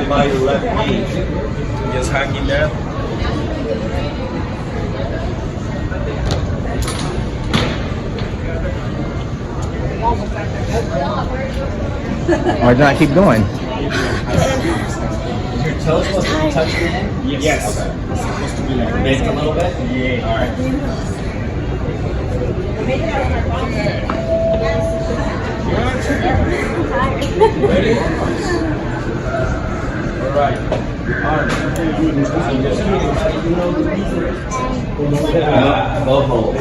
right by your left knee. Just hanging there. Why did I keep going? Your toes supposed to touch your head? Yes. Okay. It's supposed to be like bent a little bit? Yeah. All right. Ready? All right. Both holes.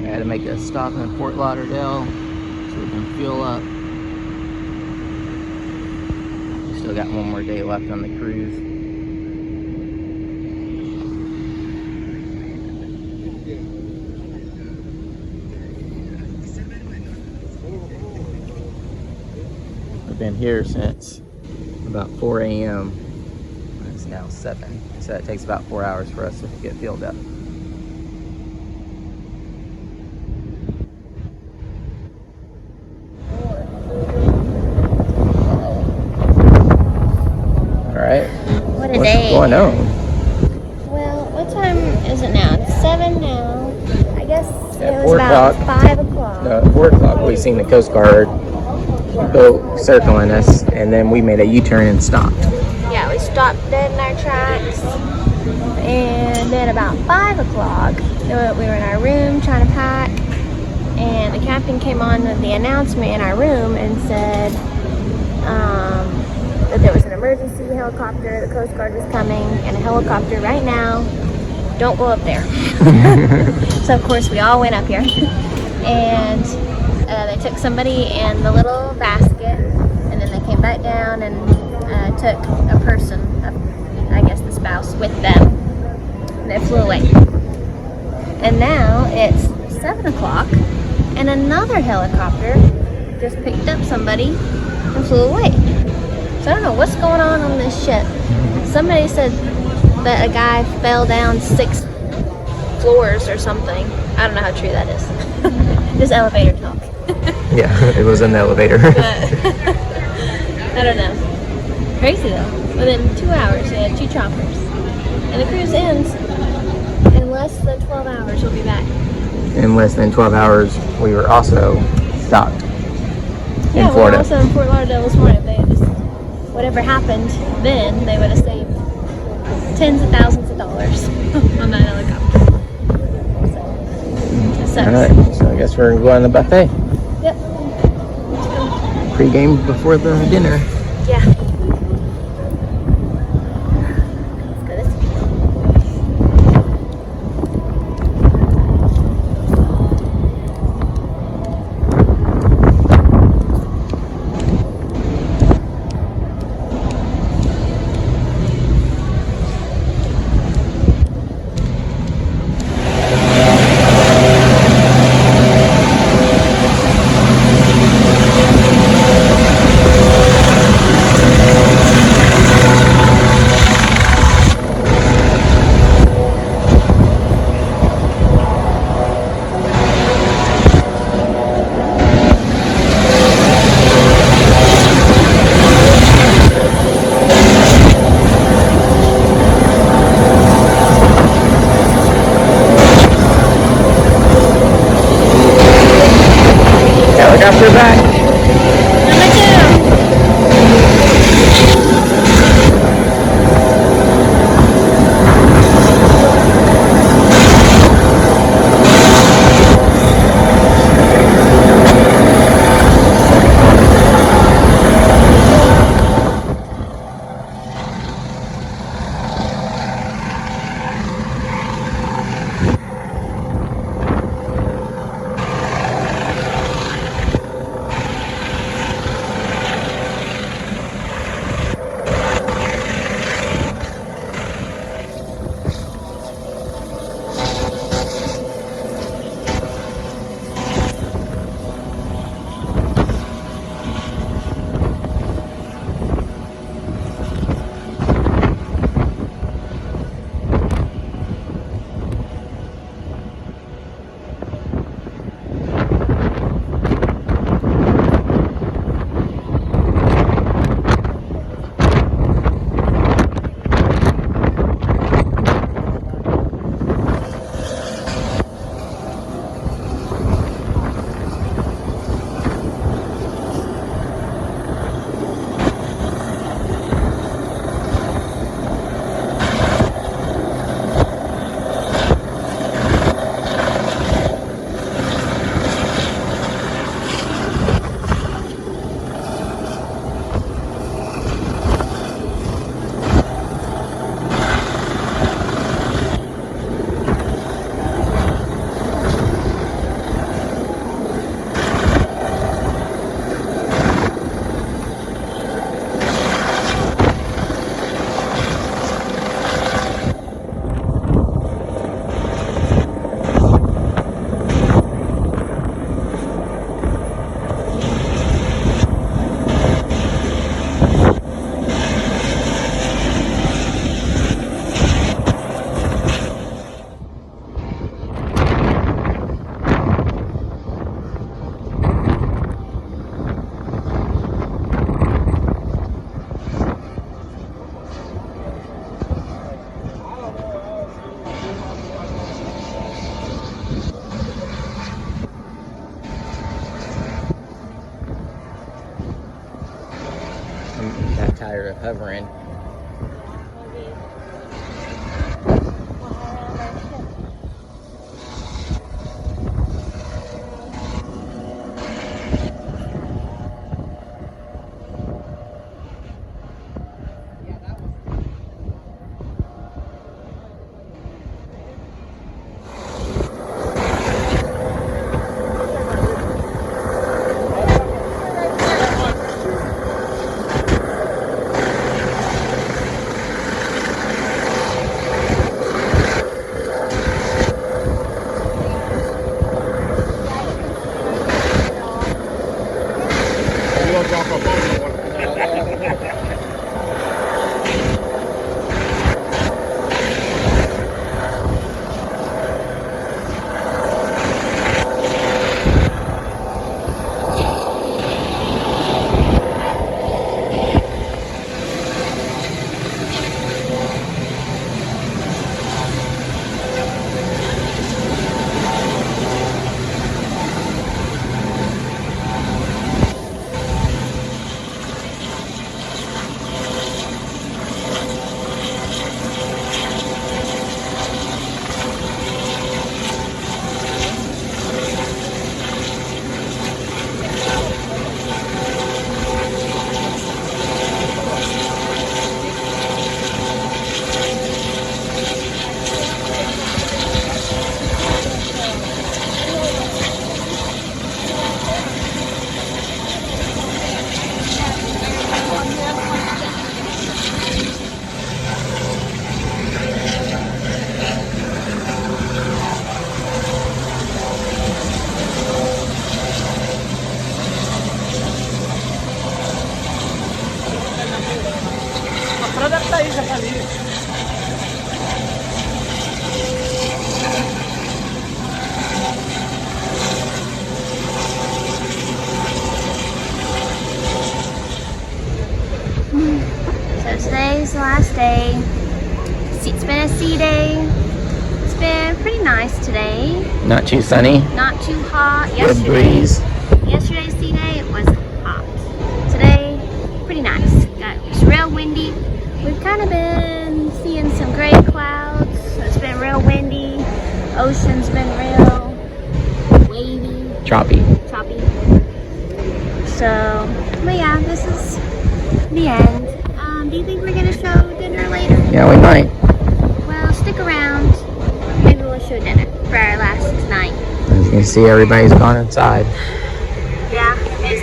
I had to make a stop in Fort Lauderdale so we can fuel up. We still got one more day left on the cruise. We've been here since about 4 a.m. It's now 7, so it takes about 4 hours for us to get filled up. What a What's day. going on? Well, what time is it now? It's 7 now. I guess At it was 4 about o'clock. 5 o'clock. No, at 4 o'clock we seen the Coast Guard boat circling us, and then we made a U-turn and stopped. Yeah, we stopped dead in our tracks. And then about 5 o'clock, we were in our room trying to pack. And the captain came on with the announcement in our room and said that there was an emergency helicopter, the Coast Guard was coming, and a helicopter right now. Don't go up there. So of course we all went up here. And they took somebody in the little basket, and then they came back down and took a person, I guess the spouse, with them. And they flew away. And now it's 7 o'clock and another helicopter just picked up somebody and flew away. So I don't know what's going on this ship. Somebody said that a guy fell down 6 floors or something. I don't know how true that is. Just elevator talk. Yeah, it was an elevator. But I don't know. Crazy though. Within 2 hours, they had 2 choppers. And the cruise ends in less than 12 hours. We'll be back. In less than 12 hours, we were also stopped in Florida. We were also in Fort Lauderdale this morning. They had just, whatever happened then, they would have saved tens of thousands of dollars on that helicopter. So, it sucks. Alright, so I guess we're going to go on the buffet. Yep. Pre-game before the dinner. Yeah. Helicopter back. Number Got tired of hovering. last day. It's been a sea day. It's been pretty nice today. Not too sunny. Not too hot. Good breeze. Yesterday's sea day, it was hot. Today, pretty nice. It's real windy. We've kind of been seeing some gray clouds, so it's been real windy. Ocean's been real wavy. Choppy. So, but yeah, this is the end. Do you think we're gonna show dinner later? Yeah, we might. Well, stick around. Maybe we'll show dinner for our last night. As you can see, everybody's gone inside. Yeah, everybody's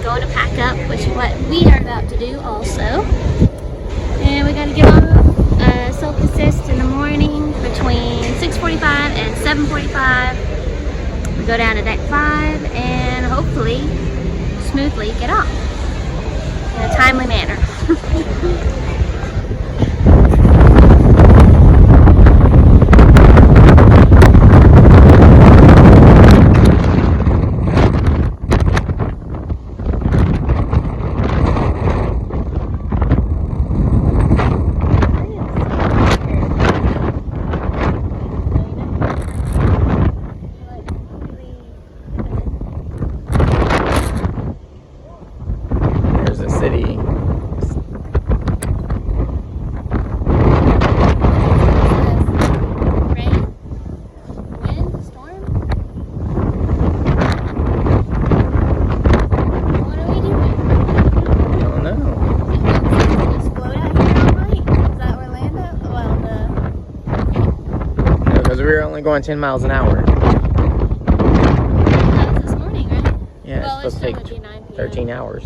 going to pack up, which is what we are about to do also. And we got to get on self-assist in the morning between 6:45 and 7:45. We go down to deck 5 and hopefully smoothly get off in a timely manner. There's the city. Rain? Wind? Storm? What are we doing? I don't know. Just float out here all night? Is that Orlando? Well, Because we were only going 10 miles an hour. that was this morning, right? Yeah, Well, it's supposed to still take would be 9 p.m. 13 hours.